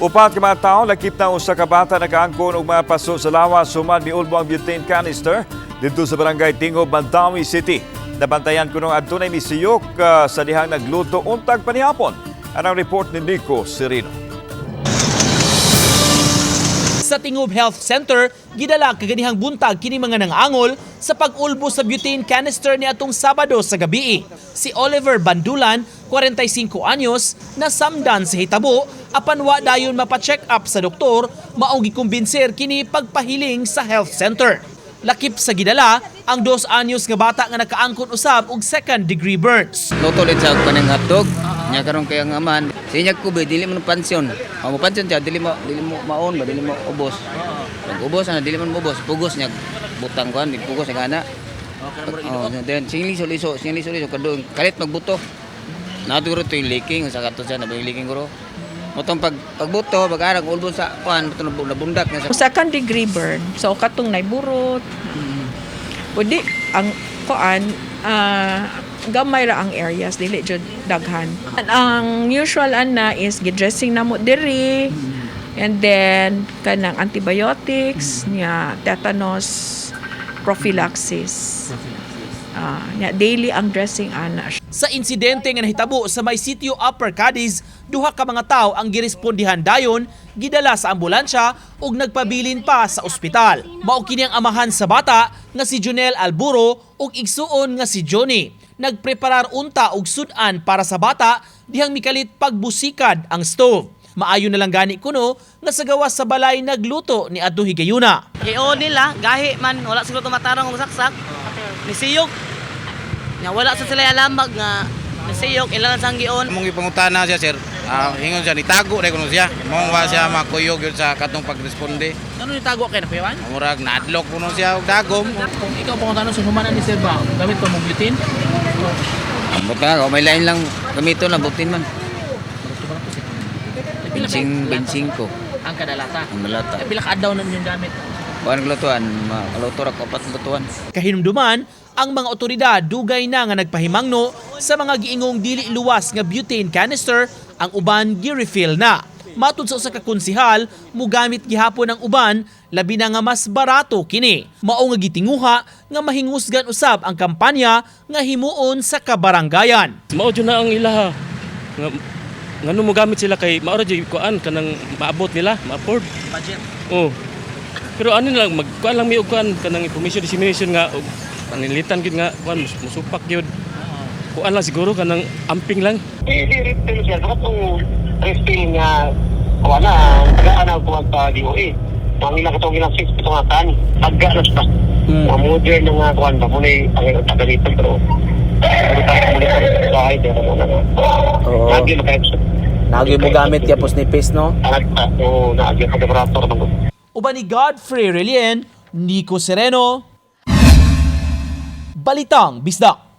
Upat ka mga tao, lakip na usa ka bata nakaangkon og mga paso sa lawas suman miulbo ang butane canister dito sa barangay Tingob, Mandawi City. Nabantayan ko nung adtunay misiyok sa dihang nagluto untag panihapon. Anong report ni Nico Serino. Sa Tingob Health Center, gidala kaganihang buntag kini mga nangangol sa pag-ulbo sa butane canister ni atong Sabado sa gabi. Si Oliver Bandulan, 45 anyos, nasamdan sa hitabo apan wa dayon mapa-check up sa doktor, maong gikumbinser kini pagpahiling sa health center. Lakip sa gidala ang 2 anyos nga bata nga nakaangkon usab og second degree burns. Luto ulit sa kanang hotdog. Nya karon kay ang aman. Sinya ko ba dili mo pansyon. Mo pansyon siya dili mo maon ba dili mo ubos. Pag ubos ana dili mo ubos. Pugos nya butang kuan pugos nga ana. Oh, then singliso-liso kadung kalit magbuto. Naturo to yung leaking sa kato siya na leaking ko. Motong pagbuto pag-arag ulbo sa kuan buto nabundak na sa second degree burn. So katong naiburot. Pwede ang kuan gamay ra ang areas dili jud daghan. Ang usual ana is gidressing namo diri and then kanang antibiotics nya tetanus prophylaxis. Nya daily ang dressing ana. Sa insidente nga nahitabo sa may sitio Upper Cadiz, 2 ka mga tao ang girespondihan dayon, gidala sa ambulansya ug nagpabilin pa sa ospital. Mao kini ang amahan sa bata nga si Jonel Alburo ug igsuon nga si Johnny. Nagpreparar unta og sudan para sa bata dihang mikalit pagbusikad ang stove. Maayo na lang gani kuno nga sa gawas sa balay nagluto ni adto higayuna. Iyo nila gahi man wala siguro tumatarong og saksak. Nisiyog. Nya wala sa sila alambag nga nisiyog ilan sang gion. Mong ipangutana siya sir. Hingon siya nitago ra kuno siya. Mong wa siya makuyog yun sa katong pagresponde. Ano nitago kay na kuyawan? Murag naadlok kuno siya og dagom. Kung ikaw pangutan sa humanan ni Sir ba, gamit pa mong butane? buta ko may lain lang gamito na butin man. Bensing ko. Ang kadalata. Ang malata. Pila ka adlaw na yung gamit? Kuan glutuan, maluto ra ko pat lutuan. Kahinumduman, ang mga otoridad dugay na nga nagpahimangno sa mga giingong dili luwas nga butane canister, ang uban gi-refill na. Matud sa usa ka konsehal, mugamit gihapon ang uban labi na nga mas barato kini. Mao nga gitinguha nga mahingusgan usab ang kampanya nga himuon sa kabaranggayan. Mao jud na ang ilaha. Ngano mo gamit sila kay maora jud kuan kanang maabot nila, ma-afford. Budget. Oh. Pero ano lang magkuan lang mi og kuan kanang information dissemination nga og panilitan gid nga kuan musupak gyud. Kuan lang siguro kanang amping lang. I-refill siya katong refill nga wala tagaan ang kuwan pa DOE. Ang ilang katong ilang 6 pitong nga tani. Paggalas pa. Mga modern na nga kuwan ba muna ang tagalitan pero tayo muna sa bahay pero muna nga. Lagi makahit siya. Nagi mo gamit ya pos nipis no? Nagi ang operator ng Uban ni Godfrey Relien, Nico Sereno, Balitang Bisdak.